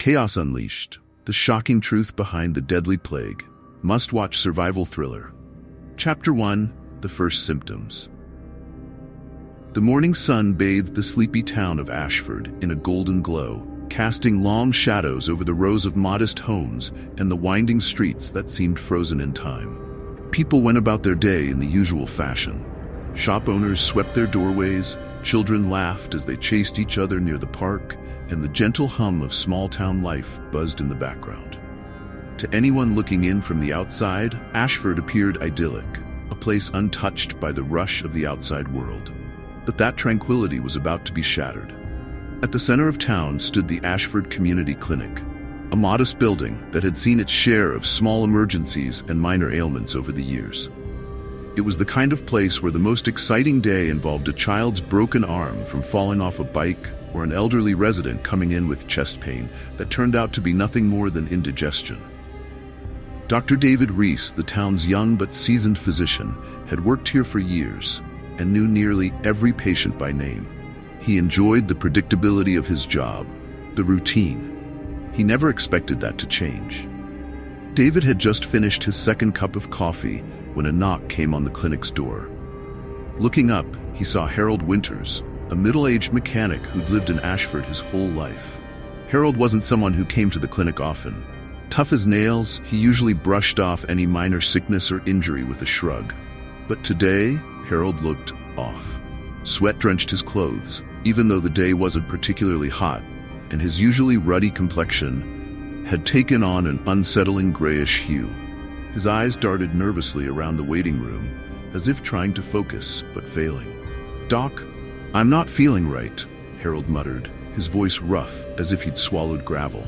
Chaos Unleashed, the shocking truth behind the deadly plague. Must-watch survival thriller. Chapter 1, The First Symptoms. The morning sun bathed the sleepy town of Ashford in a golden glow, casting long shadows over the rows of modest homes and the winding streets that seemed frozen in time. People went about their day in the usual fashion. Shop owners swept their doorways, children laughed as they chased each other near the park, and the gentle hum of small-town life buzzed in the background. To anyone looking in from the outside, Ashford appeared idyllic, a place untouched by the rush of the outside world. But that tranquility was about to be shattered. At the center of town stood the Ashford Community Clinic, a modest building that had seen its share of small emergencies and minor ailments over the years. It was the kind of place where the most exciting day involved a child's broken arm from falling off a bike or an elderly resident coming in with chest pain that turned out to be nothing more than indigestion. Dr. David Reese, the town's young but seasoned physician, had worked here for years and knew nearly every patient by name. He enjoyed the predictability of his job, the routine. He never expected that to change. David had just finished his second cup of coffee when a knock came on the clinic's door. Looking up, he saw Harold Winters, a middle-aged mechanic who'd lived in Ashford his whole life. Harold wasn't someone who came to the clinic often. Tough as nails, he usually brushed off any minor sickness or injury with a shrug. But today, Harold looked off. Sweat drenched his clothes, even though the day wasn't particularly hot, and his usually ruddy complexion had taken on an unsettling grayish hue. His eyes darted nervously around the waiting room, as if trying to focus, but failing. "Doc, I'm not feeling right," Harold muttered, his voice rough as if he'd swallowed gravel.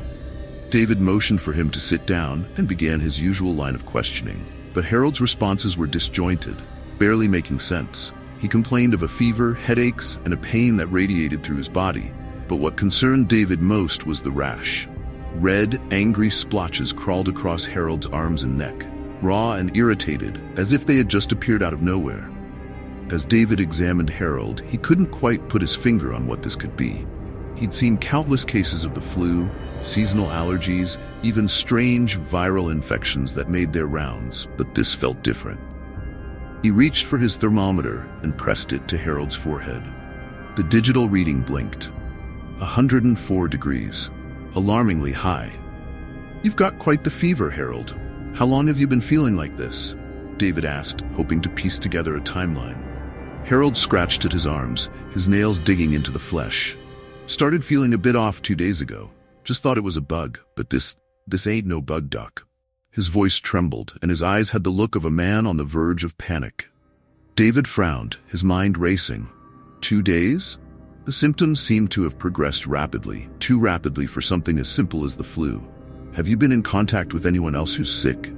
David motioned for him to sit down and began his usual line of questioning. But Harold's responses were disjointed, barely making sense. He complained of a fever, headaches, and a pain that radiated through his body. But what concerned David most was the rash. Red, angry splotches crawled across Harold's arms and neck, raw and irritated, as if they had just appeared out of nowhere. As David examined Harold, he couldn't quite put his finger on what this could be. He'd seen countless cases of the flu, seasonal allergies, even strange viral infections that made their rounds, but this felt different. He reached for his thermometer and pressed it to Harold's forehead. The digital reading blinked. 104 degrees. Alarmingly high. "You've got quite the fever, Harold. How long have you been feeling like this?" David asked, hoping to piece together a timeline. Harold scratched at his arms, his nails digging into the flesh. "Started feeling a bit off 2 days ago. Just thought it was a bug, but this ain't no bug, Doc." His voice trembled, and his eyes had the look of a man on the verge of panic. David frowned, his mind racing. 2 days? The symptoms seemed to have progressed rapidly, too rapidly for something as simple as the flu. "Have you been in contact with anyone else who's sick?"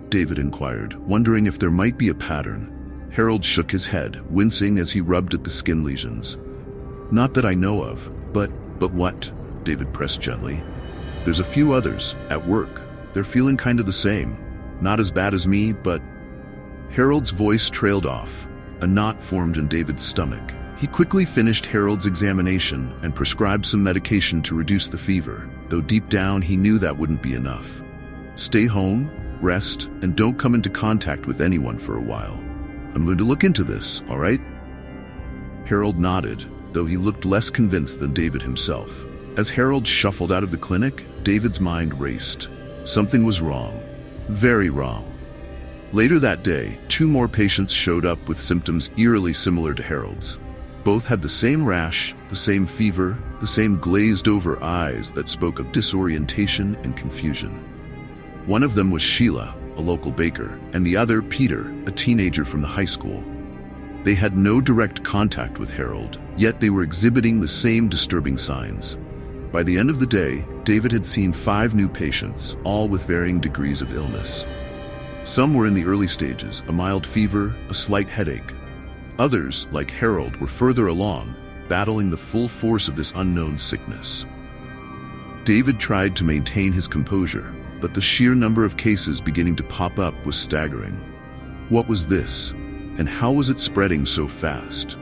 David inquired, wondering if there might be a pattern. Harold shook his head, wincing as he rubbed at the skin lesions. "Not that I know of, but what?" David pressed gently. "There's a few others, at work. They're feeling kind of the same. Not as bad as me, but..." Harold's voice trailed off. A knot formed in David's stomach. He quickly finished Harold's examination and prescribed some medication to reduce the fever, though deep down he knew that wouldn't be enough. "Stay home, rest, and don't come into contact with anyone for a while. I'm going to look into this, all right?" Harold nodded, though he looked less convinced than David himself. As Harold shuffled out of the clinic, David's mind raced. Something was wrong. Very wrong. Later that day, 2 more patients showed up with symptoms eerily similar to Harold's. Both had the same rash, the same fever, the same glazed-over eyes that spoke of disorientation and confusion. One of them was Sheila, a local baker, and the other, Peter, a teenager from the high school. They had no direct contact with Harold, yet they were exhibiting the same disturbing signs. By the end of the day, David had seen 5 new patients, all with varying degrees of illness. Some were in the early stages, a mild fever, a slight headache. Others, like Harold, were further along, battling the full force of this unknown sickness. David tried to maintain his composure, but the sheer number of cases beginning to pop up was staggering. What was this? And how was it spreading so fast?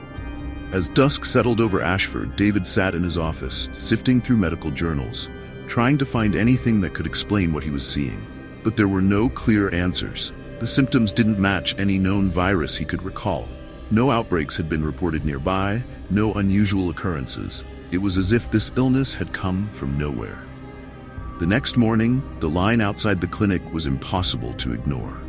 As dusk settled over Ashford, David sat in his office, sifting through medical journals, trying to find anything that could explain what he was seeing. But there were no clear answers. The symptoms didn't match any known virus he could recall. No outbreaks had been reported nearby, no unusual occurrences. It was as if this illness had come from nowhere. The next morning, the line outside the clinic was impossible to ignore.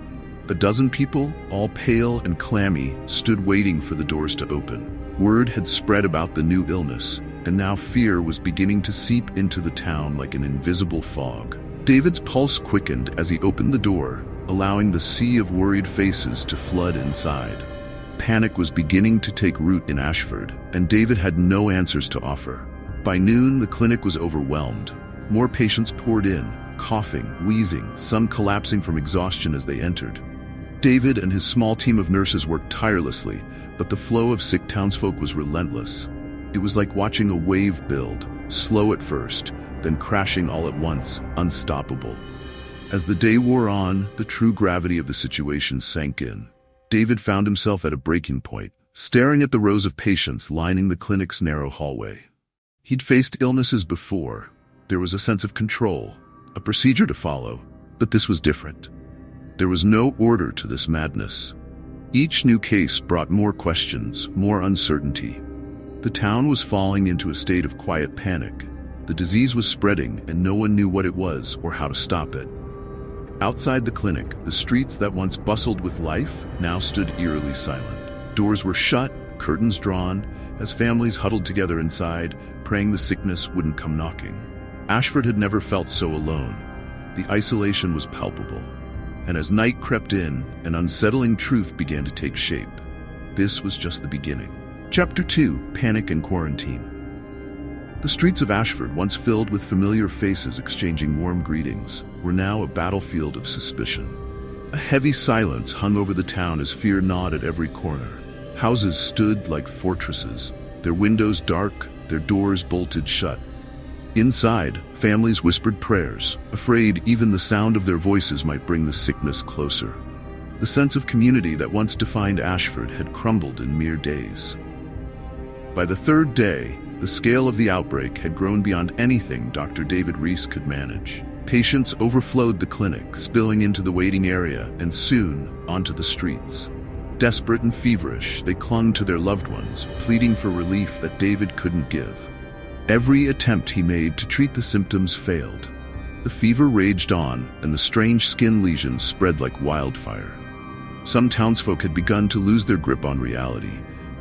A dozen people, all pale and clammy, stood waiting for the doors to open. Word had spread about the new illness, and now fear was beginning to seep into the town like an invisible fog. David's pulse quickened as he opened the door, allowing the sea of worried faces to flood inside. Panic was beginning to take root in Ashford, and David had no answers to offer. By noon, the clinic was overwhelmed. More patients poured in, coughing, wheezing, some collapsing from exhaustion as they entered. David and his small team of nurses worked tirelessly, but the flow of sick townsfolk was relentless. It was like watching a wave build, slow at first, then crashing all at once, unstoppable. As the day wore on, the true gravity of the situation sank in. David found himself at a breaking point, staring at the rows of patients lining the clinic's narrow hallway. He'd faced illnesses before. There was a sense of control, a procedure to follow, but this was different. There was no order to this madness. Each new case brought more questions, more uncertainty. The town was falling into a state of quiet panic. The disease was spreading, and no one knew what it was or how to stop it. Outside the clinic, the streets that once bustled with life now stood eerily silent. Doors were shut, curtains drawn, as families huddled together inside, praying the sickness wouldn't come knocking. Ashford had never felt so alone. The isolation was palpable. And as night crept in, an unsettling truth began to take shape. This was just the beginning. Chapter 2: Panic and Quarantine. The streets of Ashford, once filled with familiar faces exchanging warm greetings, were now a battlefield of suspicion. A heavy silence hung over the town as fear gnawed at every corner. Houses stood like fortresses, their windows dark, their doors bolted shut. Inside, families whispered prayers, afraid even the sound of their voices might bring the sickness closer. The sense of community that once defined Ashford had crumbled in mere days. By the third day, the scale of the outbreak had grown beyond anything Dr. David Reese could manage. Patients overflowed the clinic, spilling into the waiting area and soon onto the streets. Desperate and feverish, they clung to their loved ones, pleading for relief that David couldn't give. Every attempt he made to treat the symptoms failed. The fever raged on, and the strange skin lesions spread like wildfire. Some townsfolk had begun to lose their grip on reality,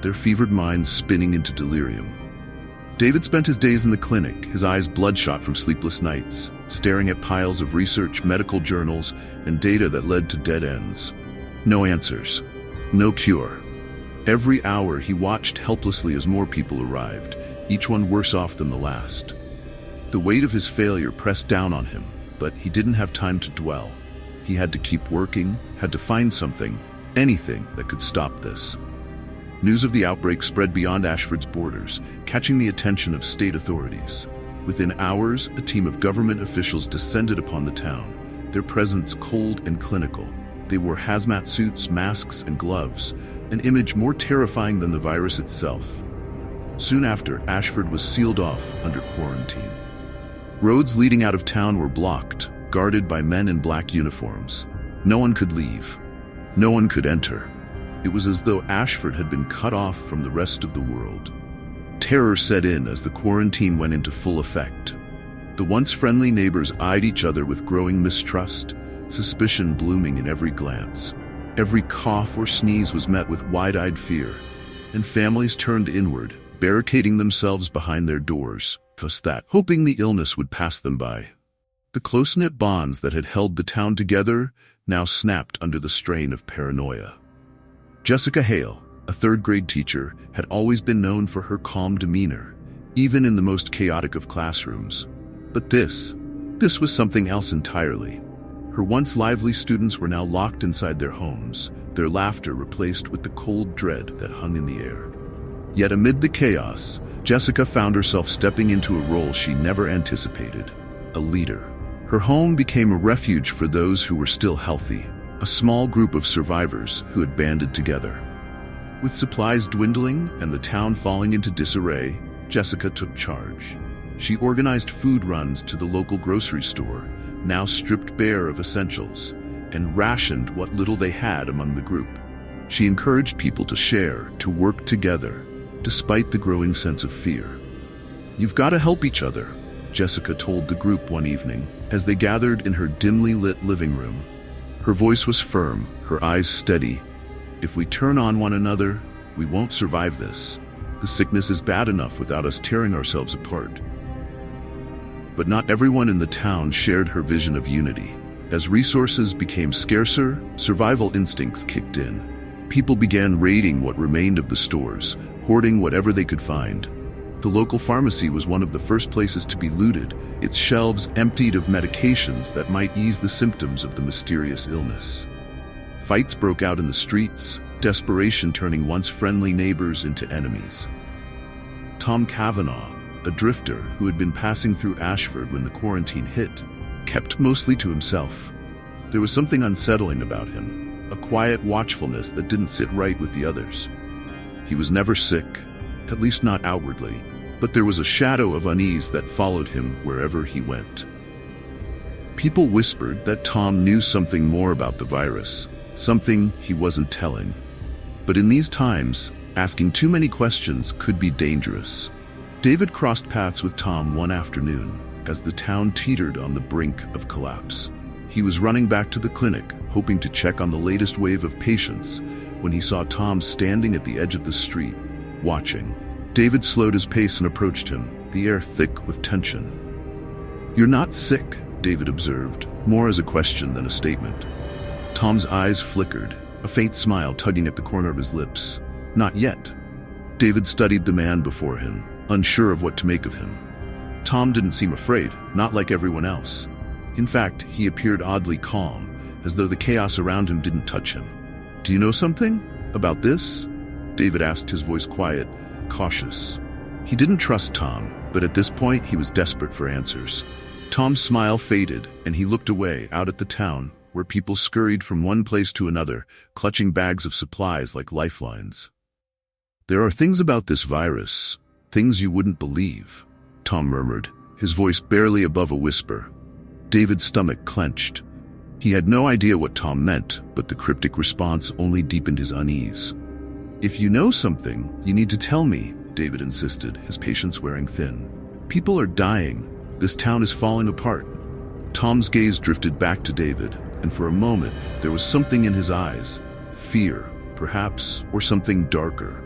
their fevered minds spinning into delirium. David spent his days in the clinic, his eyes bloodshot from sleepless nights, staring at piles of research, medical journals, and data that led to dead ends. No answers. No cure. Every hour he watched helplessly as more people arrived, each one worse off than the last. The weight of his failure pressed down on him, but he didn't have time to dwell. He had to keep working, had to find something, anything that could stop this. News of the outbreak spread beyond Ashford's borders, catching the attention of state authorities. Within hours, a team of government officials descended upon the town, their presence cold and clinical. They wore hazmat suits, masks, and gloves, an image more terrifying than the virus itself. Soon after, Ashford was sealed off under quarantine. Roads leading out of town were blocked, guarded by men in black uniforms. No one could leave. No one could enter. It was as though Ashford had been cut off from the rest of the world. Terror set in as the quarantine went into full effect. The once friendly neighbors eyed each other with growing mistrust, suspicion blooming in every glance. Every cough or sneeze was met with wide-eyed fear, and families turned inward, barricading themselves behind their doors, just that, hoping the illness would pass them by. The close-knit bonds that had held the town together now snapped under the strain of paranoia. Jessica Hale, a third-grade teacher, had always been known for her calm demeanor, even in the most chaotic of classrooms. But this was something else entirely. Her once lively students were now locked inside their homes, their laughter replaced with the cold dread that hung in the air. Yet amid the chaos, Jessica found herself stepping into a role she never anticipated: a leader. Her home became a refuge for those who were still healthy, a small group of survivors who had banded together. With supplies dwindling and the town falling into disarray, Jessica took charge. She organized food runs to the local grocery store, now stripped bare of essentials, and rationed what little they had among the group. She encouraged people to share, to work together, despite the growing sense of fear. "You've got to help each other," Jessica told the group one evening as they gathered in her dimly lit living room. Her voice was firm, her eyes steady. "If we turn on one another, we won't survive this. The sickness is bad enough without us tearing ourselves apart." But not everyone in the town shared her vision of unity. As resources became scarcer, survival instincts kicked in. People began raiding what remained of the stores, hoarding whatever they could find. The local pharmacy was one of the first places to be looted, its shelves emptied of medications that might ease the symptoms of the mysterious illness. Fights broke out in the streets, desperation turning once friendly neighbors into enemies. Tom Cavanaugh, a drifter who had been passing through Ashford when the quarantine hit, kept mostly to himself. There was something unsettling about him, a quiet watchfulness that didn't sit right with the others. He was never sick, at least not outwardly, but there was a shadow of unease that followed him wherever he went. People whispered that Tom knew something more about the virus, something he wasn't telling. But in these times, asking too many questions could be dangerous. David crossed paths with Tom one afternoon as the town teetered on the brink of collapse. He was running back to the clinic, hoping to check on the latest wave of patients, when he saw Tom standing at the edge of the street, watching. David slowed his pace and approached him, the air thick with tension. "You're not sick," David observed, more as a question than a statement. Tom's eyes flickered, a faint smile tugging at the corner of his lips. "Not yet." David studied the man before him, unsure of what to make of him. Tom didn't seem afraid, not like everyone else. In fact, he appeared oddly calm, as though the chaos around him didn't touch him. "Do you know something about this?" David asked, his voice quiet, cautious. He didn't trust Tom, but at this point he was desperate for answers. Tom's smile faded, and he looked away, out at the town, where people scurried from one place to another, clutching bags of supplies like lifelines. "There are things about this virus, things you wouldn't believe," Tom murmured, his voice barely above a whisper. David's stomach clenched. He had no idea what Tom meant, but the cryptic response only deepened his unease. "If you know something, you need to tell me," David insisted, his patience wearing thin. "People are dying. This town is falling apart." Tom's gaze drifted back to David, and for a moment there was something in his eyes. Fear, perhaps, or something darker.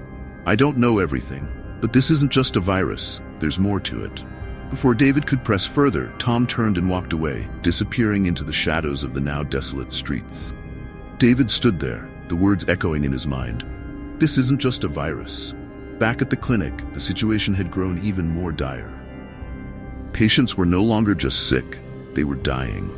"I don't know everything, but this isn't just a virus. There's more to it." Before David could press further, Tom turned and walked away, disappearing into the shadows of the now desolate streets. David stood there, the words echoing in his mind. This isn't just a virus. Back at the clinic, the situation had grown even more dire. Patients were no longer just sick, they were dying.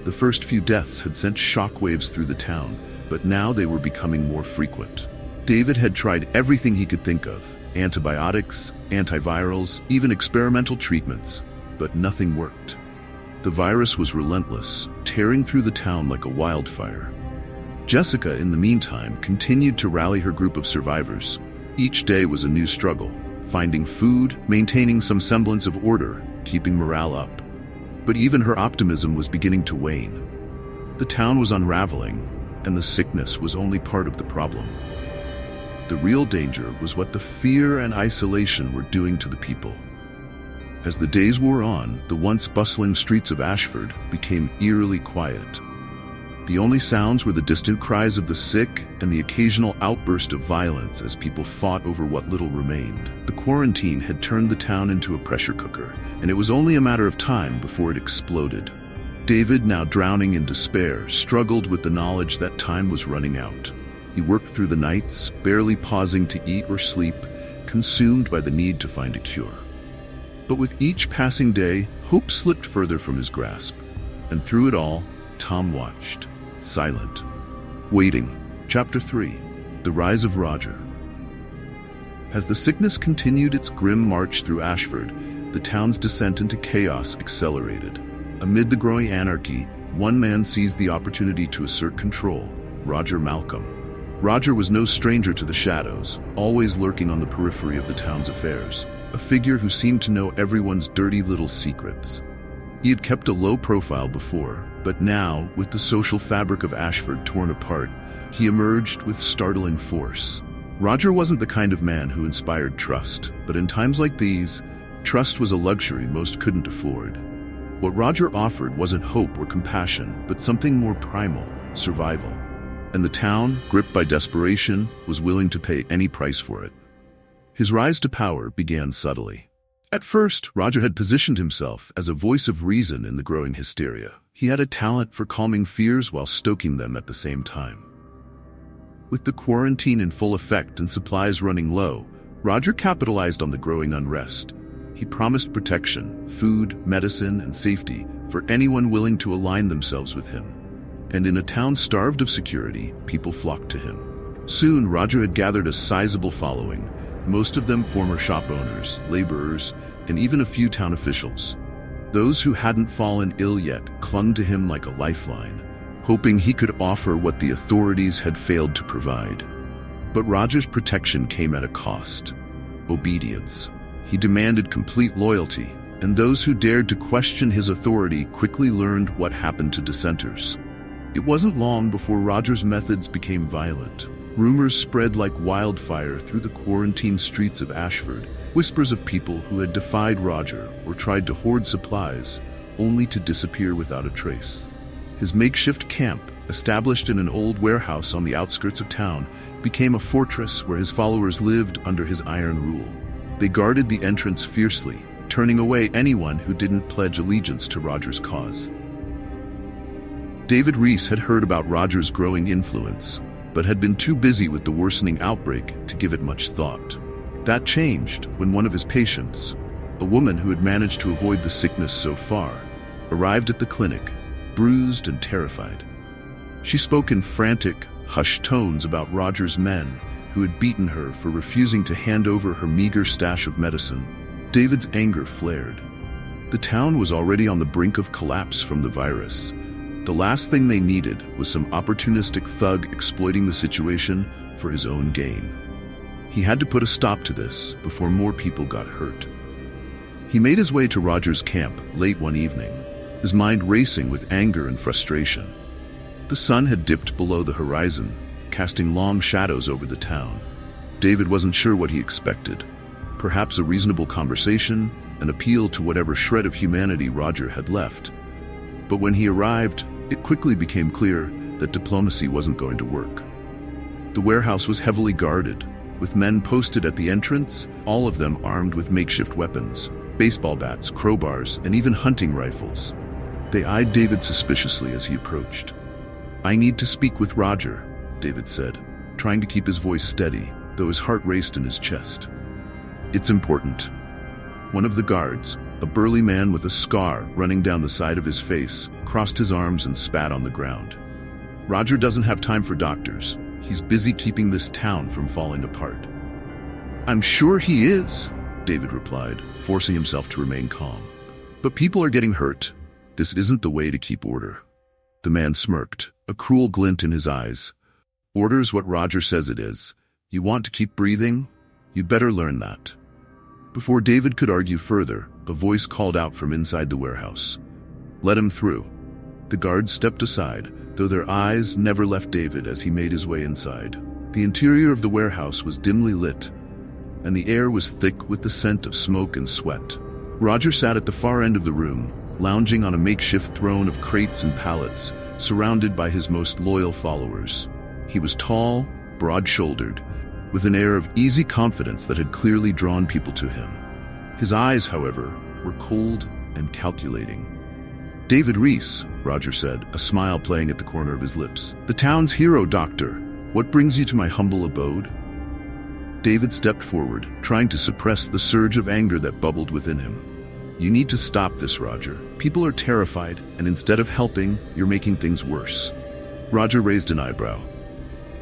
The first few deaths had sent shockwaves through the town, but now they were becoming more frequent. David had tried everything he could think of. Antibiotics, antivirals, even experimental treatments, but nothing worked. The virus was relentless, tearing through the town like a wildfire. Jessica, in the meantime, continued to rally her group of survivors. Each day was a new struggle, finding food, maintaining some semblance of order, keeping morale up. But even her optimism was beginning to wane. The town was unraveling, and the sickness was only part of the problem. The real danger was what the fear and isolation were doing to the people. As the days wore on, the once bustling streets of Ashford became eerily quiet. The only sounds were the distant cries of the sick and the occasional outburst of violence as people fought over what little remained. The quarantine had turned the town into a pressure cooker, and it was only a matter of time before it exploded. David, now drowning in despair, struggled with the knowledge that time was running out. He worked through the nights, barely pausing to eat or sleep, consumed by the need to find a cure. But with each passing day, hope slipped further from his grasp. And through it all, Tom watched, silent, waiting. Chapter 3. The Rise of Roger. As the sickness continued its grim march through Ashford, the town's descent into chaos accelerated. Amid the growing anarchy, one man seized the opportunity to assert control: Roger Malcolm. Roger was no stranger to the shadows, always lurking on the periphery of the town's affairs. a figure who seemed to know everyone's dirty little secrets. He had kept a low profile before, but now, with the social fabric of Ashford torn apart, he emerged with startling force. Roger wasn't the kind of man who inspired trust, but in times like these, trust was a luxury most couldn't afford. What Roger offered wasn't hope or compassion, but something more primal, survival. And the town, gripped by desperation, was willing to pay any price for it. His rise to power began subtly. At first, Roger had positioned himself as a voice of reason in the growing hysteria. He had a talent for calming fears while stoking them at the same time. With the quarantine in full effect and supplies running low, Roger capitalized on the growing unrest. He promised protection, food, medicine, and safety for anyone willing to align themselves with him. And in a town starved of security, people flocked to him. Soon, Roger had gathered a sizable following, most of them former shop owners, laborers, and even a few town officials. Those who hadn't fallen ill yet clung to him like a lifeline, hoping he could offer what the authorities had failed to provide. But Roger's protection came at a cost: obedience. He demanded complete loyalty, and those who dared to question his authority quickly learned what happened to dissenters. It wasn't long before Roger's methods became violent. Rumors spread like wildfire through the quarantined streets of Ashford, whispers of people who had defied Roger or tried to hoard supplies, only to disappear without a trace. His makeshift camp, established in an old warehouse on the outskirts of town, became a fortress where his followers lived under his iron rule. They guarded the entrance fiercely, turning away anyone who didn't pledge allegiance to Roger's cause. David Reese had heard about Roger's growing influence, but had been too busy with the worsening outbreak to give it much thought. That changed when one of his patients, a woman who had managed to avoid the sickness so far, arrived at the clinic, bruised and terrified. She spoke in frantic, hushed tones about Roger's men who had beaten her for refusing to hand over her meager stash of medicine. David's anger flared. The town was already on the brink of collapse from the virus. The last thing they needed was some opportunistic thug exploiting the situation for his own gain. He had to put a stop to this before more people got hurt. He made his way to Roger's camp late one evening, his mind racing with anger and frustration. The sun had dipped below the horizon, casting long shadows over the town. David wasn't sure what he expected. Perhaps a reasonable conversation, an appeal to whatever shred of humanity Roger had left. But when he arrived, it quickly became clear that diplomacy wasn't going to work. The warehouse was heavily guarded, with men posted at the entrance, all of them armed with makeshift weapons, baseball bats, crowbars, and even hunting rifles. They eyed David suspiciously as he approached. "I need to speak with Roger," David said, trying to keep his voice steady, though his heart raced in his chest. "It's important." One of the guards, a burly man with a scar running down the side of his face, crossed his arms and spat on the ground. "Roger doesn't have time for doctors. He's busy keeping this town from falling apart." "I'm sure he is," David replied, forcing himself to remain calm. "But people are getting hurt. This isn't the way to keep order." The man smirked, a cruel glint in his eyes. "Order's what Roger says it is. You want to keep breathing? You'd better learn that." Before David could argue further, a voice called out from inside the warehouse. "Let him through." The guards stepped aside, though their eyes never left David as he made his way inside. The interior of the warehouse was dimly lit, and the air was thick with the scent of smoke and sweat. Roger sat at the far end of the room, lounging on a makeshift throne of crates and pallets, surrounded by his most loyal followers. He was tall, broad-shouldered, with an air of easy confidence that had clearly drawn people to him. His eyes, however, were cold and calculating. "David Reese," Roger said, a smile playing at the corner of his lips. "The town's hero, Doctor. What brings you to my humble abode?" David stepped forward, trying to suppress the surge of anger that bubbled within him. "You need to stop this, Roger. People are terrified, and instead of helping, you're making things worse." Roger raised an eyebrow.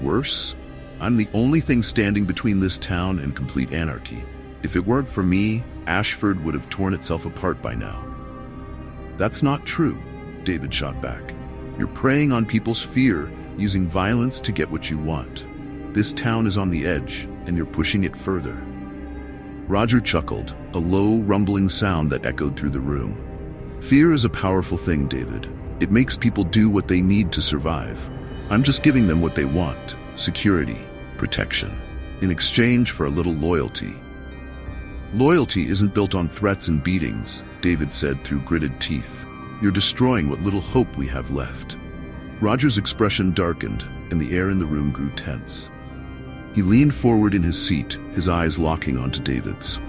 "Worse? I'm the only thing standing between this town and complete anarchy. If it weren't for me, Ashford would have torn itself apart by now." "That's not true," David shot back. "You're preying on people's fear, using violence to get what you want. This town is on the edge, and you're pushing it further." Roger chuckled, a low, rumbling sound that echoed through the room. Fear is a powerful thing, David. It makes people do what they need to survive. I'm just giving them what they want: security, protection, in exchange for a little loyalty. Loyalty isn't built on threats and beatings, David said through gritted teeth. You're destroying what little hope we have left. Roger's expression darkened, and the air in the room grew tense. He leaned forward in his seat, his eyes locking onto David's.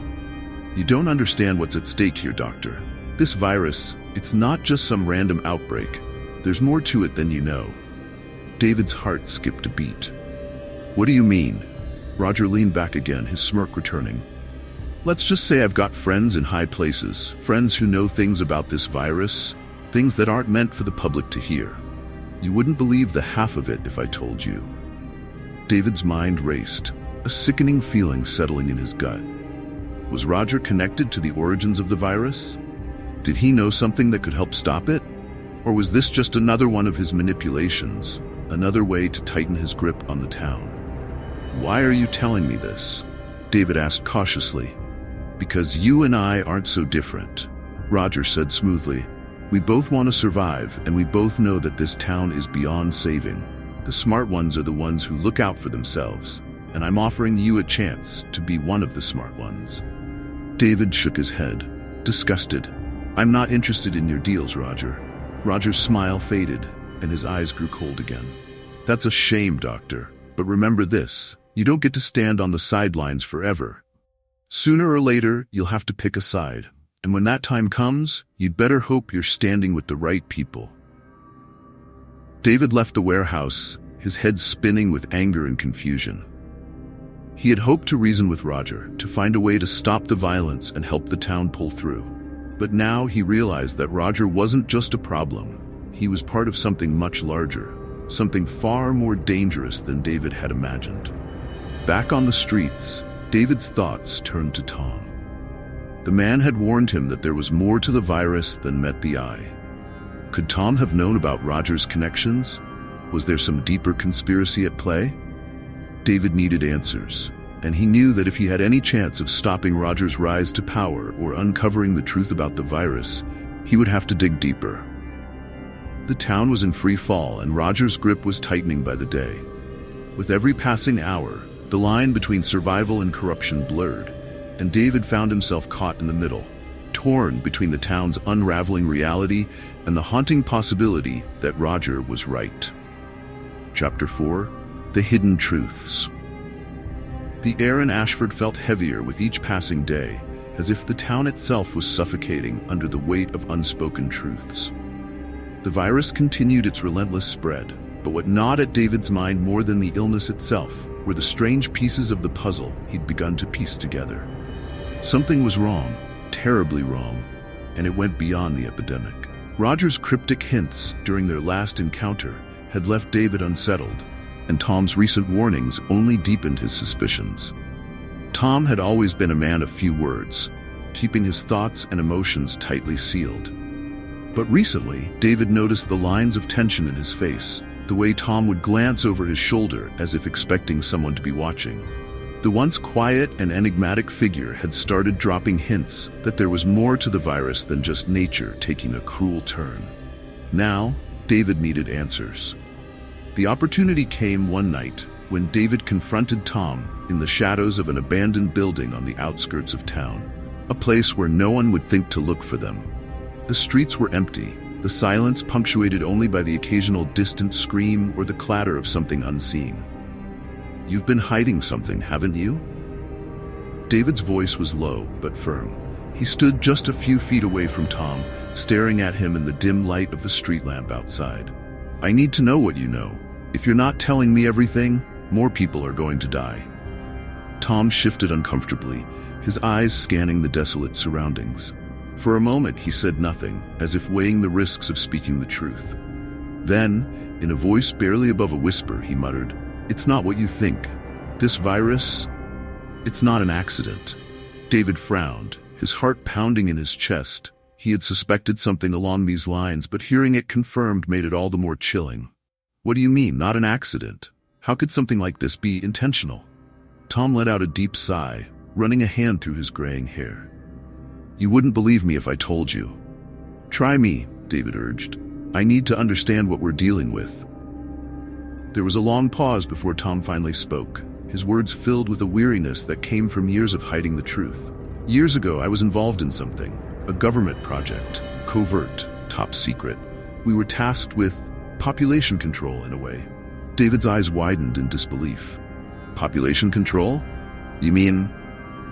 You don't understand what's at stake here, Doctor. This virus, it's not just some random outbreak. There's more to it than you know. David's heart skipped a beat. What do you mean? Roger leaned back again, his smirk returning. Let's just say I've got friends in high places, friends who know things about this virus, things that aren't meant for the public to hear. You wouldn't believe the half of it if I told you. David's mind raced, a sickening feeling settling in his gut. Was Roger connected to the origins of the virus? Did he know something that could help stop it? Or was this just another one of his manipulations, another way to tighten his grip on the town? Why are you telling me this? David asked cautiously. Because you and I aren't so different, Roger said smoothly. We both want to survive, and we both know that this town is beyond saving. The smart ones are the ones who look out for themselves, and I'm offering you a chance to be one of the smart ones. David shook his head, disgusted. I'm not interested in your deals, Roger. Roger's smile faded, and his eyes grew cold again. That's a shame, Doctor, but remember this. You don't get to stand on the sidelines forever. Sooner or later, you'll have to pick a side. And when that time comes, you'd better hope you're standing with the right people. David left the warehouse, his head spinning with anger and confusion. He had hoped to reason with Roger, to find a way to stop the violence and help the town pull through. But now he realized that Roger wasn't just a problem. He was part of something much larger, something far more dangerous than David had imagined. Back on the streets, David's thoughts turned to Tom. The man had warned him that there was more to the virus than met the eye. Could Tom have known about Roger's connections? Was there some deeper conspiracy at play? David needed answers, and he knew that if he had any chance of stopping Roger's rise to power or uncovering the truth about the virus, he would have to dig deeper. The town was in free fall, and Roger's grip was tightening by the day. With every passing hour, the line between survival and corruption blurred, and David found himself caught in the middle, torn between the town's unraveling reality and the haunting possibility that Roger was right. Chapter 4: The Hidden Truths. The air in Ashford felt heavier with each passing day, as if the town itself was suffocating under the weight of unspoken truths. The virus continued its relentless spread, but what gnawed at David's mind more than the illness itself were the strange pieces of the puzzle he'd begun to piece together. Something was wrong, terribly wrong, and it went beyond the epidemic. Roger's cryptic hints during their last encounter had left David unsettled, and Tom's recent warnings only deepened his suspicions. Tom had always been a man of few words, keeping his thoughts and emotions tightly sealed. But recently, David noticed the lines of tension in his face, the way Tom would glance over his shoulder as if expecting someone to be watching. The once quiet and enigmatic figure had started dropping hints that there was more to the virus than just nature taking a cruel turn. Now, David needed answers. The opportunity came one night when David confronted Tom in the shadows of an abandoned building on the outskirts of town, a place where no one would think to look for them. The streets were empty, the silence punctuated only by the occasional distant scream or the clatter of something unseen. You've been hiding something, haven't you? David's voice was low but firm. He stood just a few feet away from Tom, staring at him in the dim light of the street lamp outside. I need to know what you know. If you're not telling me everything, more people are going to die. Tom shifted uncomfortably, his eyes scanning the desolate surroundings. For a moment, he said nothing, as if weighing the risks of speaking the truth. Then, in a voice barely above a whisper, he muttered, It's not what you think. This virus, it's not an accident. David frowned, his heart pounding in his chest. He had suspected something along these lines, but hearing it confirmed made it all the more chilling. What do you mean, not an accident? How could something like this be intentional? Tom let out a deep sigh, running a hand through his graying hair. "You wouldn't believe me if I told you." "Try me," David urged. "I need to understand what we're dealing with." There was a long pause before Tom finally spoke, his words filled with a weariness that came from years of hiding the truth. "Years ago, I was involved in something, a government project, covert, top secret. We were tasked with population control in a way." David's eyes widened in disbelief. "Population control? You mean—"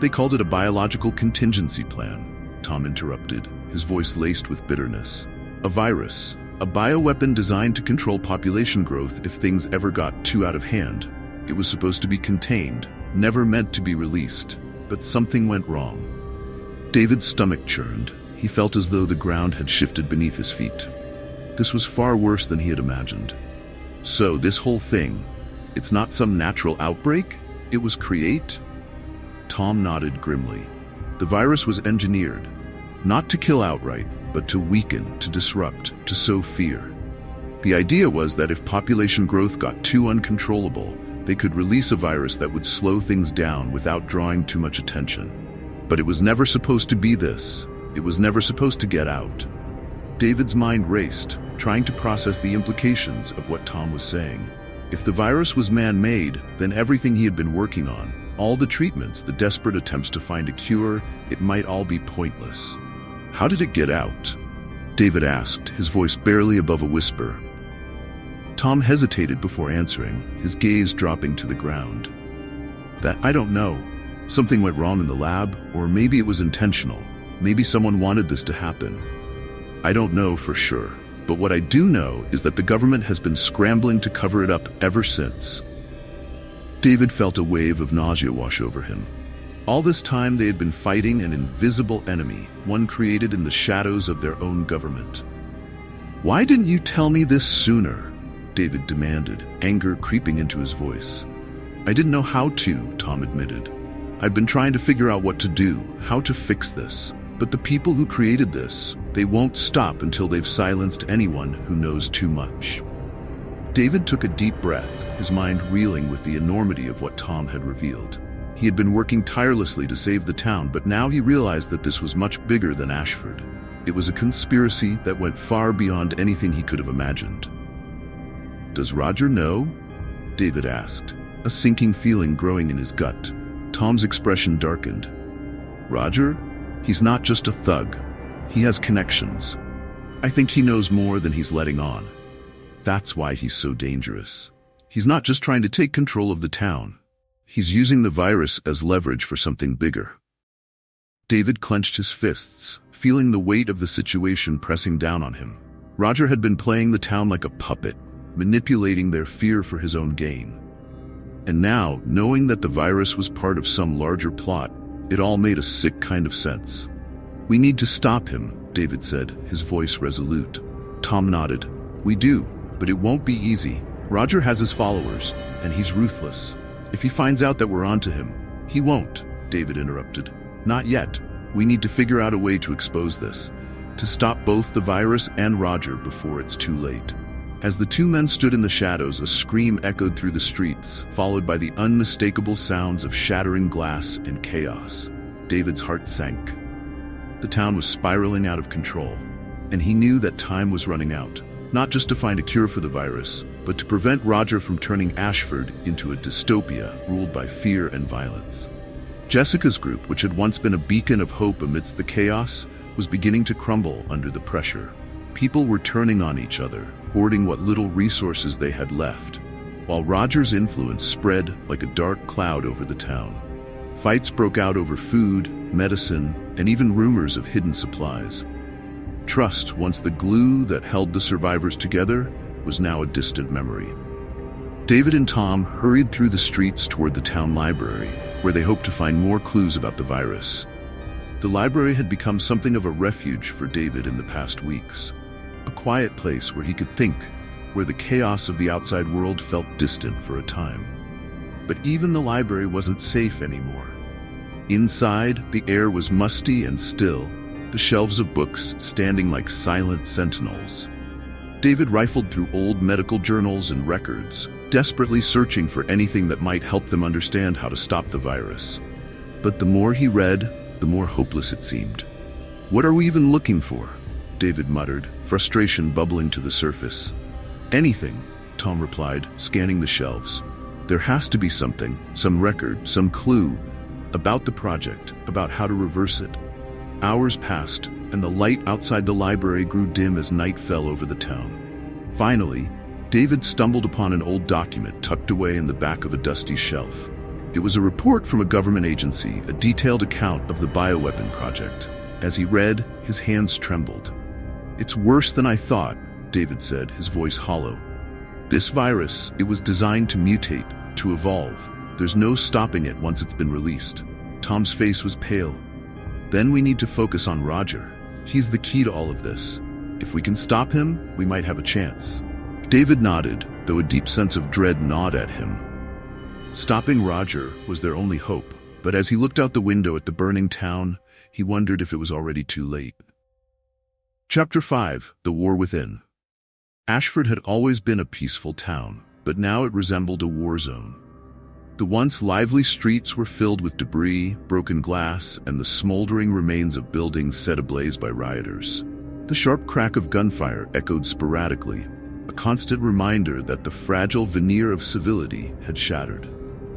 "They called it a biological contingency plan," Tom interrupted, his voice laced with bitterness. "A virus, a bioweapon designed to control population growth if things ever got too out of hand. It was supposed to be contained, never meant to be released, but something went wrong." David's stomach churned. He felt as though the ground had shifted beneath his feet. This was far worse than he had imagined. "So this whole thing, it's not some natural outbreak? It was create?" Tom nodded grimly. "The virus was engineered, not to kill outright, but to weaken, to disrupt, to sow fear. The idea was that if population growth got too uncontrollable, they could release a virus that would slow things down without drawing too much attention. But it was never supposed to be this. It was never supposed to get out." David's mind raced, trying to process the implications of what Tom was saying. If the virus was man-made, then everything he had been working on, all the treatments, the desperate attempts to find a cure, it might all be pointless. "How did it get out?" David asked, his voice barely above a whisper. Tom hesitated before answering, his gaze dropping to the ground. "That I don't know. Something went wrong in the lab, or maybe it was intentional. Maybe someone wanted this to happen. I don't know for sure. But what I do know is that the government has been scrambling to cover it up ever since." David felt a wave of nausea wash over him. All this time they had been fighting an invisible enemy, one created in the shadows of their own government. "Why didn't you tell me this sooner?" David demanded, anger creeping into his voice. "I didn't know how to," Tom admitted. "I've been trying to figure out what to do, how to fix this. But the people who created this, they won't stop until they've silenced anyone who knows too much." David took a deep breath, his mind reeling with the enormity of what Tom had revealed. He had been working tirelessly to save the town, but now he realized that this was much bigger than Ashford. It was a conspiracy that went far beyond anything he could have imagined. "Does Roger know?" David asked, a sinking feeling growing in his gut. Tom's expression darkened. "Roger? He's not just a thug. He has connections. I think he knows more than he's letting on. That's why he's so dangerous. He's not just trying to take control of the town. He's using the virus as leverage for something bigger." David clenched his fists, feeling the weight of the situation pressing down on him. Roger had been playing the town like a puppet, manipulating their fear for his own gain. And now, knowing that the virus was part of some larger plot, it all made a sick kind of sense. "We need to stop him," David said, his voice resolute. Tom nodded. "We do, but it won't be easy. Roger has his followers, and he's ruthless. If he finds out that we're onto him—" "He won't," David interrupted. "Not yet. We need to figure out a way to expose this, to stop both the virus and Roger before it's too late." As the two men stood in the shadows, a scream echoed through the streets, followed by the unmistakable sounds of shattering glass and chaos. David's heart sank. The town was spiraling out of control, and he knew that time was running out, not just to find a cure for the virus, but to prevent Roger from turning Ashford into a dystopia ruled by fear and violence. Jessica's group, which had once been a beacon of hope amidst the chaos, was beginning to crumble under the pressure. People were turning on each other, hoarding what little resources they had left, while Roger's influence spread like a dark cloud over the town. Fights broke out over food, medicine, and even rumors of hidden supplies. Trust, once the glue that held the survivors together, was now a distant memory. David and Tom hurried through the streets toward the town library, where they hoped to find more clues about the virus. The library had become something of a refuge for David in the past weeks. A quiet place where he could think, where the chaos of the outside world felt distant for a time. But even the library wasn't safe anymore. Inside, the air was musty and still, the shelves of books standing like silent sentinels. David rifled through old medical journals and records, desperately searching for anything that might help them understand how to stop the virus. But the more he read, the more hopeless it seemed. "What are we even looking for?" David muttered, frustration bubbling to the surface. "Anything," Tom replied, scanning the shelves. "There has to be something, some record, some clue, about the project, about how to reverse it." Hours passed, and the light outside the library grew dim as night fell over the town. Finally, David stumbled upon an old document tucked away in the back of a dusty shelf. It was a report from a government agency, a detailed account of the Bioweapon project. As he read, his hands trembled. "It's worse than I thought," David said, his voice hollow. "This virus, it was designed to mutate, to evolve. There's no stopping it once it's been released." Tom's face was pale. "Then we need to focus on Roger. He's the key to all of this. If we can stop him, we might have a chance." David nodded, though a deep sense of dread gnawed at him. Stopping Roger was their only hope, but as he looked out the window at the burning town, he wondered if it was already too late. Chapter 5: The War Within. Ashford had always been a peaceful town, but now it resembled a war zone. The once lively streets were filled with debris, broken glass, and the smoldering remains of buildings set ablaze by rioters. The sharp crack of gunfire echoed sporadically, a constant reminder that the fragile veneer of civility had shattered.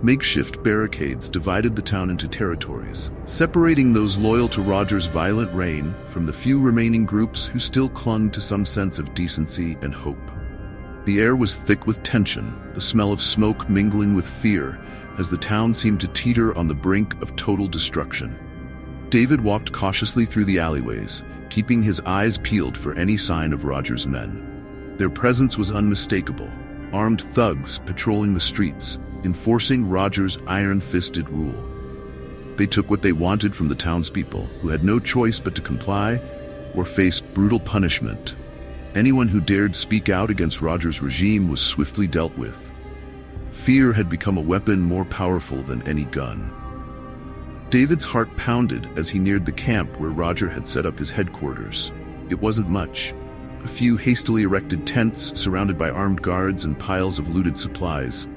Makeshift barricades divided the town into territories, separating those loyal to Roger's violent reign from the few remaining groups who still clung to some sense of decency and hope. The air was thick with tension, the smell of smoke mingling with fear, as the town seemed to teeter on the brink of total destruction. David walked cautiously through the alleyways, keeping his eyes peeled for any sign of Roger's men. Their presence was unmistakable, armed thugs patrolling the streets, enforcing Roger's iron-fisted rule. They took what they wanted from the townspeople, who had no choice but to comply or face brutal punishment. Anyone who dared speak out against Roger's regime was swiftly dealt with. Fear had become a weapon more powerful than any gun. David's heart pounded as he neared the camp where Roger had set up his headquarters. It wasn't much. A few hastily erected tents surrounded by armed guards and piles of looted supplies.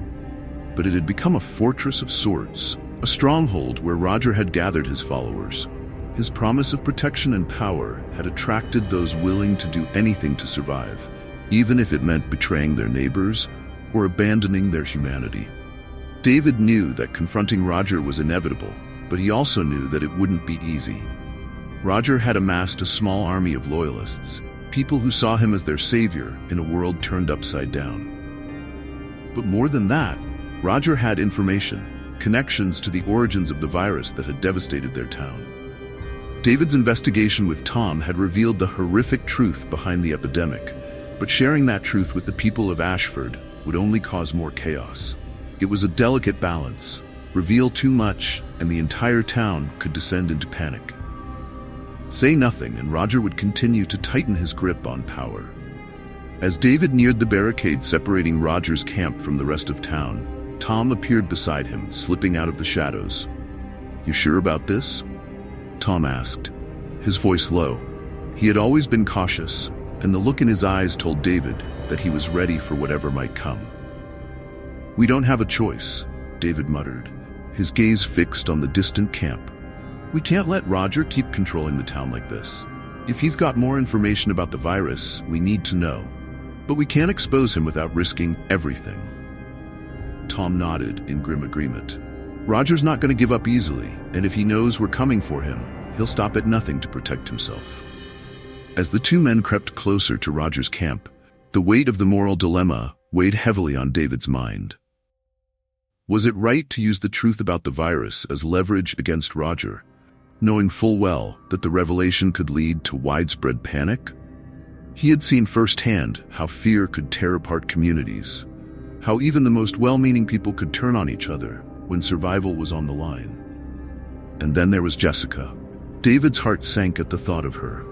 But it had become a fortress of sorts, a stronghold where Roger had gathered his followers. His promise of protection and power had attracted those willing to do anything to survive, even if it meant betraying their neighbors or abandoning their humanity. David knew that confronting Roger was inevitable, but he also knew that it wouldn't be easy. Roger had amassed a small army of loyalists, people who saw him as their savior in a world turned upside down. But more than that, Roger had information, connections to the origins of the virus that had devastated their town. David's investigation with Tom had revealed the horrific truth behind the epidemic, but sharing that truth with the people of Ashford would only cause more chaos. It was a delicate balance. Reveal too much, and the entire town could descend into panic. Say nothing, and Roger would continue to tighten his grip on power. As David neared the barricade separating Roger's camp from the rest of town, Tom appeared beside him, slipping out of the shadows. "You sure about this?" Tom asked, his voice low. He had always been cautious, and the look in his eyes told David that he was ready for whatever might come. "We don't have a choice," David muttered, his gaze fixed on the distant camp. "We can't let Roger keep controlling the town like this. If he's got more information about the virus, we need to know. But we can't expose him without risking everything." Tom nodded in grim agreement. Roger's not going to give up easily, and if he knows we're coming for him, he'll stop at nothing to protect himself. As the two men crept closer to Roger's camp, the weight of the moral dilemma weighed heavily on David's mind. Was it right to use the truth about the virus as leverage against Roger, knowing full well that the revelation could lead to widespread panic? He had seen firsthand how fear could tear apart communities, how even the most well-meaning people could turn on each other when survival was on the line. And then there was Jessica. David's heart sank at the thought of her.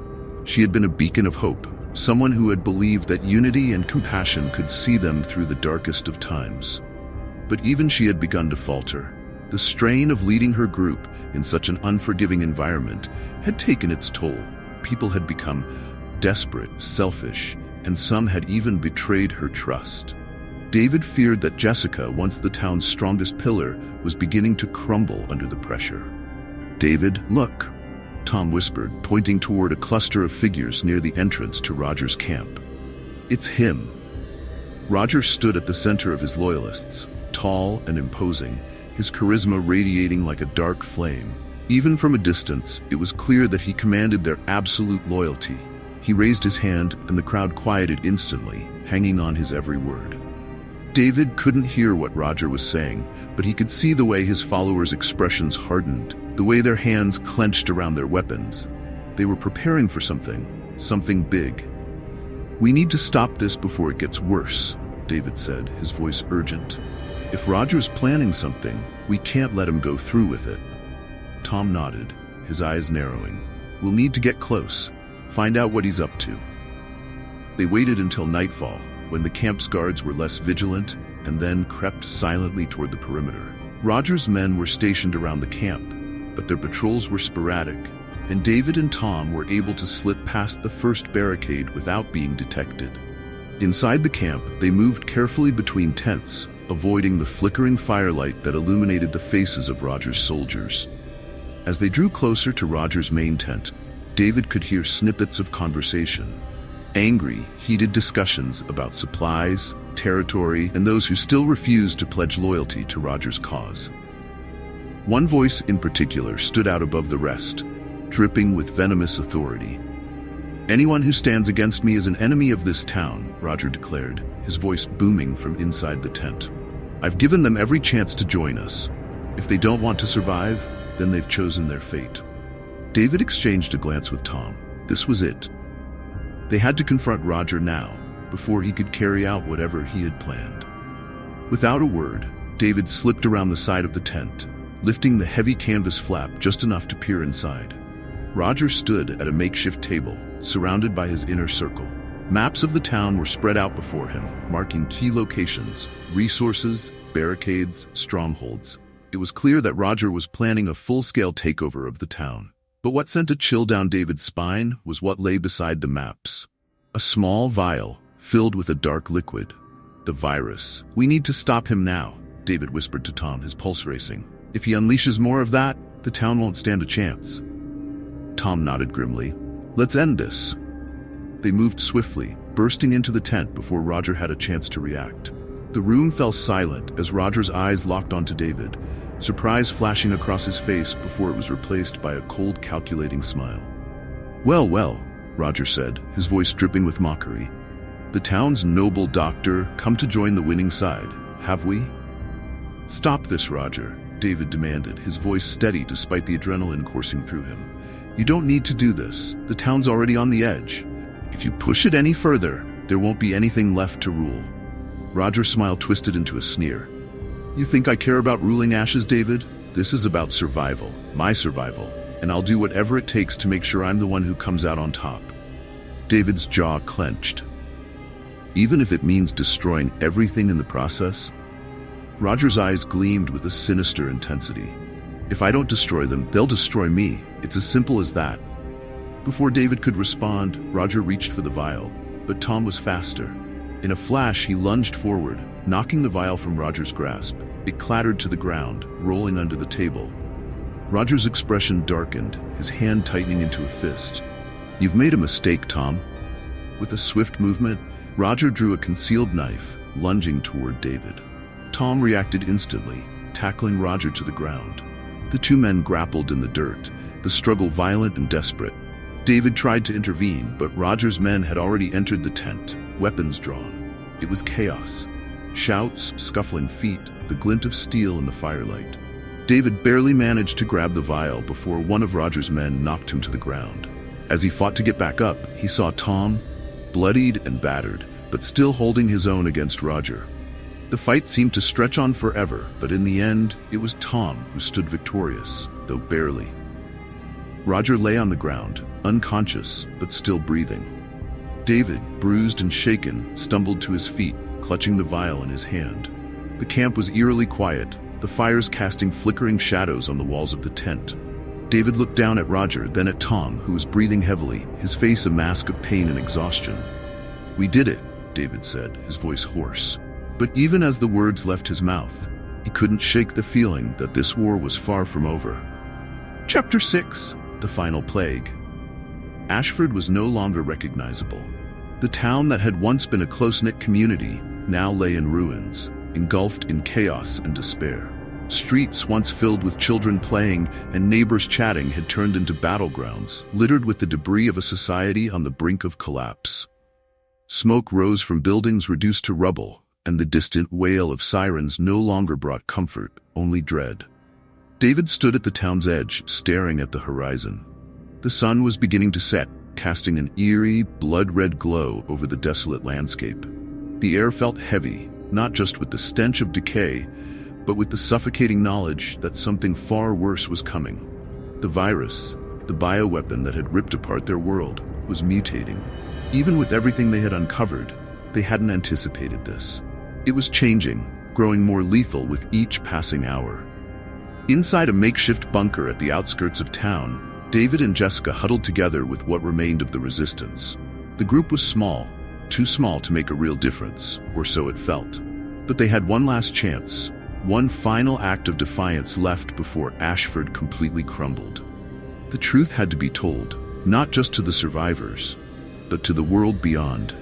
She had been a beacon of hope, someone who had believed that unity and compassion could see them through the darkest of times. But even she had begun to falter. The strain of leading her group in such an unforgiving environment had taken its toll. People had become desperate, selfish, and some had even betrayed her trust. David feared that Jessica, once the town's strongest pillar, was beginning to crumble under the pressure. "David, look," Tom whispered, pointing toward a cluster of figures near the entrance to Roger's camp. "It's him." Roger stood at the center of his loyalists, tall and imposing, his charisma radiating like a dark flame. Even from a distance, it was clear that he commanded their absolute loyalty. He raised his hand, and the crowd quieted instantly, hanging on his every word. David couldn't hear what Roger was saying, but he could see the way his followers' expressions hardened, the way their hands clenched around their weapons. They were preparing for something big. "We need to stop this before it gets worse," David said, his voice urgent. "If Roger's planning something, we can't let him go through with it." Tom nodded, his eyes narrowing. "We'll need to get close, find out what he's up to." They waited until nightfall, when the camp's guards were less vigilant, and then crept silently toward the perimeter. Roger's men were stationed around the camp, but their patrols were sporadic, and David and Tom were able to slip past the first barricade without being detected. Inside the camp, they moved carefully between tents, avoiding the flickering firelight that illuminated the faces of Roger's soldiers. As they drew closer to Roger's main tent, David could hear snippets of conversation. Angry, heated discussions about supplies, territory, and those who still refused to pledge loyalty to Roger's cause. One voice in particular stood out above the rest, dripping with venomous authority. "Anyone who stands against me is an enemy of this town," Roger declared, his voice booming from inside the tent. "I've given them every chance to join us. If they don't want to survive, then they've chosen their fate." David exchanged a glance with Tom. This was it. They had to confront Roger now, before he could carry out whatever he had planned. Without a word, David slipped around the side of the tent, lifting the heavy canvas flap just enough to peer inside. Roger stood at a makeshift table, surrounded by his inner circle. Maps of the town were spread out before him, marking key locations, resources, barricades, strongholds. It was clear that Roger was planning a full-scale takeover of the town. But what sent a chill down David's spine was what lay beside the maps. A small vial, filled with a dark liquid. The virus. "We need to stop him now," David whispered to Tom, his pulse racing. "If he unleashes more of that, the town won't stand a chance." Tom nodded grimly. "Let's end this." They moved swiftly, bursting into the tent before Roger had a chance to react. The room fell silent as Roger's eyes locked onto David, surprise flashing across his face before it was replaced by a cold, calculating smile. "Well, well," Roger said, his voice dripping with mockery. "The town's noble doctor come to join the winning side, have we?" "Stop this, Roger," David demanded, his voice steady despite the adrenaline coursing through him. "You don't need to do this. The town's already on the edge. If you push it any further, there won't be anything left to rule." Roger's smile twisted into a sneer. "You think I care about ruling ashes, David? This is about survival, my survival, and I'll do whatever it takes to make sure I'm the one who comes out on top." David's jaw clenched. "Even if it means destroying everything in the process?" Roger's eyes gleamed with a sinister intensity. "If I don't destroy them, they'll destroy me. It's as simple as that." Before David could respond, Roger reached for the vial, but Tom was faster. In a flash, he lunged forward, knocking the vial from Roger's grasp. It clattered to the ground, rolling under the table. Roger's expression darkened, his hand tightening into a fist. "You've made a mistake, Tom." With a swift movement, Roger drew a concealed knife, lunging toward David. Tom reacted instantly, tackling Roger to the ground. The two men grappled in the dirt, the struggle violent and desperate. David tried to intervene, but Roger's men had already entered the tent, weapons drawn. It was chaos. Shouts, scuffling feet, the glint of steel in the firelight. David barely managed to grab the vial before one of Roger's men knocked him to the ground. As he fought to get back up, he saw Tom, bloodied and battered, but still holding his own against Roger. The fight seemed to stretch on forever, but in the end, it was Tom who stood victorious, though barely. Roger lay on the ground, unconscious, but still breathing. David, bruised and shaken, stumbled to his feet, clutching the vial in his hand. The camp was eerily quiet, the fires casting flickering shadows on the walls of the tent. David looked down at Roger, then at Tom, who was breathing heavily, his face a mask of pain and exhaustion. "We did it," David said, his voice hoarse. But even as the words left his mouth, he couldn't shake the feeling that this war was far from over. Chapter 6: The Final Plague. Ashford was no longer recognizable. The town that had once been a close-knit community now lay in ruins, engulfed in chaos and despair. Streets once filled with children playing and neighbors chatting had turned into battlegrounds, littered with the debris of a society on the brink of collapse. Smoke rose from buildings reduced to rubble, and the distant wail of sirens no longer brought comfort, only dread. David stood at the town's edge, staring at the horizon. The sun was beginning to set, casting an eerie, blood-red glow over the desolate landscape. The air felt heavy, not just with the stench of decay, but with the suffocating knowledge that something far worse was coming. The virus, the bioweapon that had ripped apart their world, was mutating. Even with everything they had uncovered, they hadn't anticipated this. It was changing, growing more lethal with each passing hour. Inside a makeshift bunker at the outskirts of town, David and Jessica huddled together with what remained of the resistance. The group was small, too small to make a real difference, or so it felt. But they had one last chance, one final act of defiance left before Ashford completely crumbled. The truth had to be told, not just to the survivors, but to the world beyond.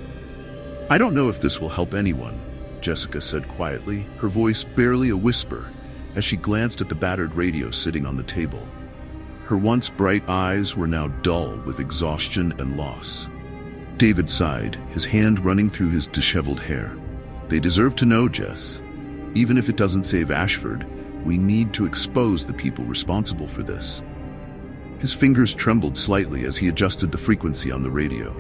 "I don't know if this will help anyone," Jessica said quietly, her voice barely a whisper, as she glanced at the battered radio sitting on the table. Her once bright eyes were now dull with exhaustion and loss. David sighed, his hand running through his disheveled hair. "They deserve to know, Jess. Even if it doesn't save Ashford, we need to expose the people responsible for this." His fingers trembled slightly as he adjusted the frequency on the radio.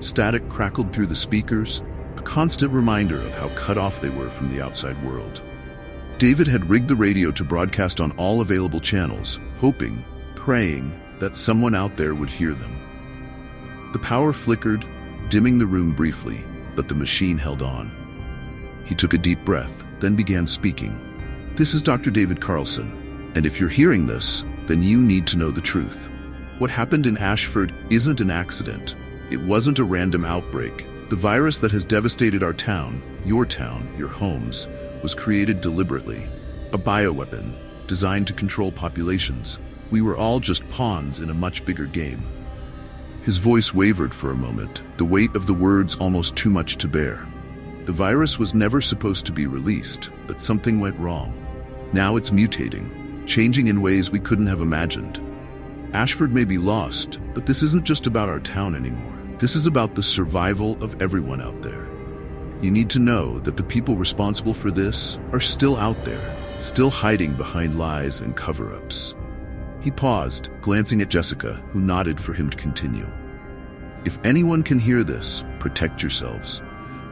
Static crackled through the speakers, a constant reminder of how cut off they were from the outside world. David had rigged the radio to broadcast on all available channels, hoping, praying, that someone out there would hear them. The power flickered, dimming the room briefly, but the machine held on. He took a deep breath, then began speaking. "This is Dr. David Carlson, and if you're hearing this, then you need to know the truth. What happened in Ashford isn't an accident. It wasn't a random outbreak. The virus that has devastated our town, your homes, was created deliberately. A bioweapon, designed to control populations. We were all just pawns in a much bigger game." His voice wavered for a moment, the weight of the words almost too much to bear. The virus was never supposed to be released, but something went wrong. Now it's mutating, changing in ways we couldn't have imagined. Ashford may be lost, but this isn't just about our town anymore. This is about the survival of everyone out there. You need to know that the people responsible for this are still out there, still hiding behind lies and cover-ups. He paused, glancing at Jessica, who nodded for him to continue. "If anyone can hear this, protect yourselves.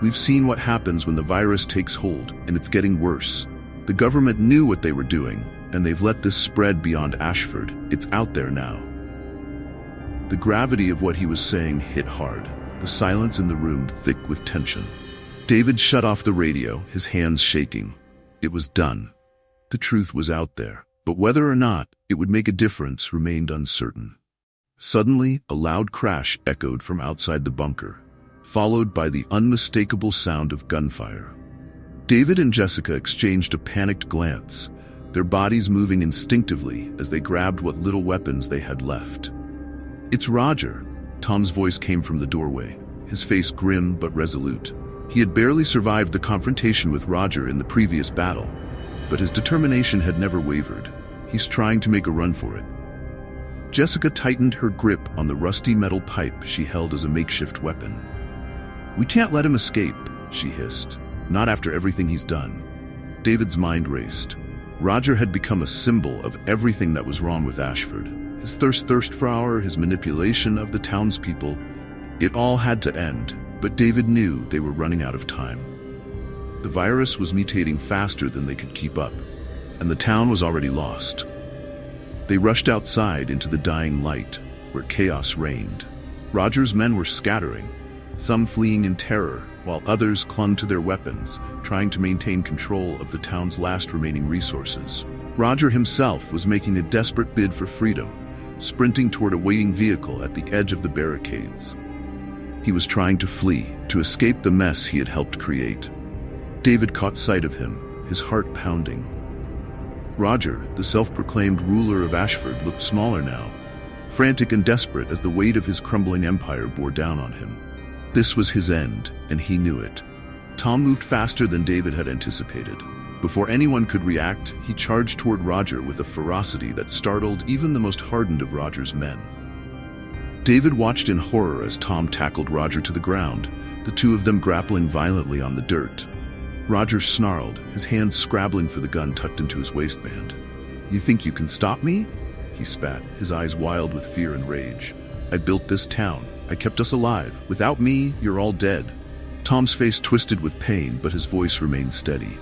We've seen what happens when the virus takes hold, and it's getting worse. The government knew what they were doing, and they've let this spread beyond Ashford. It's out there now." The gravity of what he was saying hit hard, the silence in the room thick with tension. David shut off the radio, his hands shaking. It was done. The truth was out there, but whether or not it would make a difference remained uncertain. Suddenly, a loud crash echoed from outside the bunker, followed by the unmistakable sound of gunfire. David and Jessica exchanged a panicked glance, their bodies moving instinctively as they grabbed what little weapons they had left. "It's Roger," Tom's voice came from the doorway, his face grim but resolute. He had barely survived the confrontation with Roger in the previous battle, but his determination had never wavered. He's trying to make a run for it. Jessica tightened her grip on the rusty metal pipe she held as a makeshift weapon. "We can't let him escape," she hissed. "Not after everything he's done." David's mind raced. Roger had become a symbol of everything that was wrong with Ashford. His thirst for power, his manipulation of the townspeople. It all had to end, but David knew they were running out of time. The virus was mutating faster than they could keep up, and the town was already lost. They rushed outside into the dying light, where chaos reigned. Roger's men were scattering, some fleeing in terror, while others clung to their weapons, trying to maintain control of the town's last remaining resources. Roger himself was making a desperate bid for freedom, sprinting toward a waiting vehicle at the edge of the barricades. He was trying to flee, to escape the mess he had helped create. David caught sight of him, his heart pounding. Roger, the self-proclaimed ruler of Ashford, looked smaller now, frantic and desperate as the weight of his crumbling empire bore down on him. This was his end, and he knew it. Tom moved faster than David had anticipated. Before anyone could react, he charged toward Roger with a ferocity that startled even the most hardened of Roger's men. David watched in horror as Tom tackled Roger to the ground, the two of them grappling violently on the dirt. Roger snarled, his hands scrabbling for the gun tucked into his waistband. "You think you can stop me?" he spat, his eyes wild with fear and rage. "I built this town. I kept us alive. Without me, you're all dead." Tom's face twisted with pain, but his voice remained steady.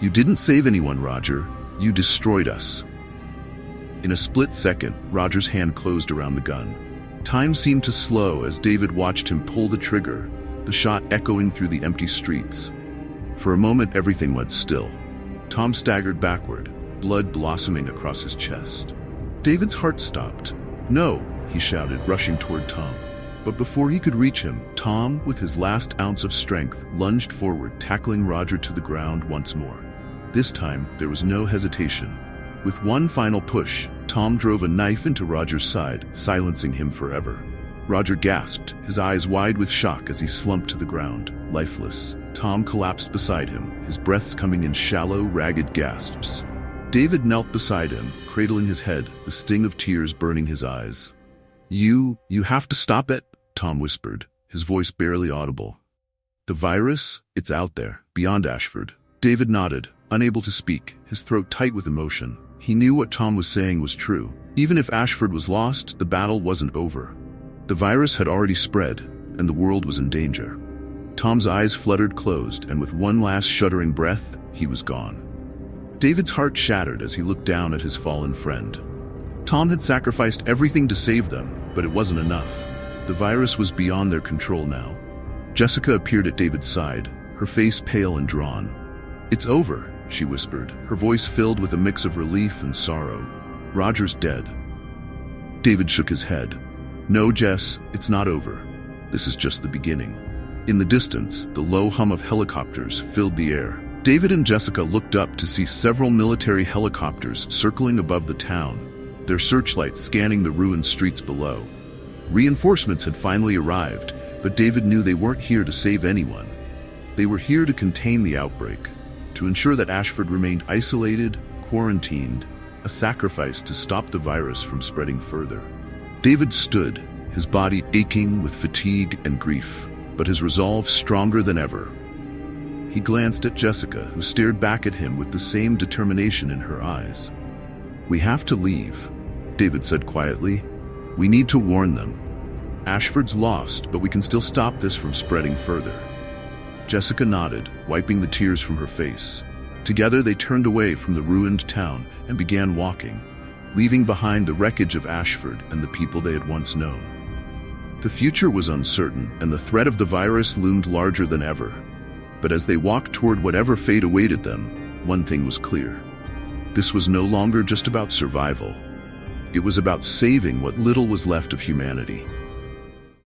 "You didn't save anyone, Roger. You destroyed us." In a split second, Roger's hand closed around the gun. Time seemed to slow as David watched him pull the trigger, the shot echoing through the empty streets. For a moment, everything went still. Tom staggered backward, blood blossoming across his chest. David's heart stopped. "No," he shouted, rushing toward Tom. But before he could reach him, Tom, with his last ounce of strength, lunged forward, tackling Roger to the ground once more. This time, there was no hesitation. With one final push, Tom drove a knife into Roger's side, silencing him forever. Roger gasped, his eyes wide with shock as he slumped to the ground, lifeless. Tom collapsed beside him, his breaths coming in shallow, ragged gasps. David knelt beside him, cradling his head, the sting of tears burning his eyes. You have to stop it," Tom whispered, his voice barely audible. "The virus? It's out there, beyond Ashford." David nodded, unable to speak, his throat tight with emotion. He knew what Tom was saying was true. Even if Ashford was lost, the battle wasn't over. The virus had already spread, and the world was in danger. Tom's eyes fluttered closed, and with one last shuddering breath, he was gone. David's heart shattered as he looked down at his fallen friend. Tom had sacrificed everything to save them, but it wasn't enough. The virus was beyond their control now. Jessica appeared at David's side, her face pale and drawn. "It's over," she whispered, her voice filled with a mix of relief and sorrow. "Roger's dead." David shook his head. "No, Jess, it's not over. This is just the beginning." In the distance, the low hum of helicopters filled the air. David and Jessica looked up to see several military helicopters circling above the town, their searchlights scanning the ruined streets below. Reinforcements had finally arrived, but David knew they weren't here to save anyone. They were here to contain the outbreak, to ensure that Ashford remained isolated, quarantined, a sacrifice to stop the virus from spreading further. David stood, his body aching with fatigue and grief, but his resolve stronger than ever. He glanced at Jessica, who stared back at him with the same determination in her eyes. "We have to leave," David said quietly. "We need to warn them. Ashford's lost, but we can still stop this from spreading further." Jessica nodded, wiping the tears from her face. Together they turned away from the ruined town and began walking, leaving behind the wreckage of Ashford and the people they had once known. The future was uncertain, and the threat of the virus loomed larger than ever. But as they walked toward whatever fate awaited them, one thing was clear. This was no longer just about survival. It was about saving what little was left of humanity.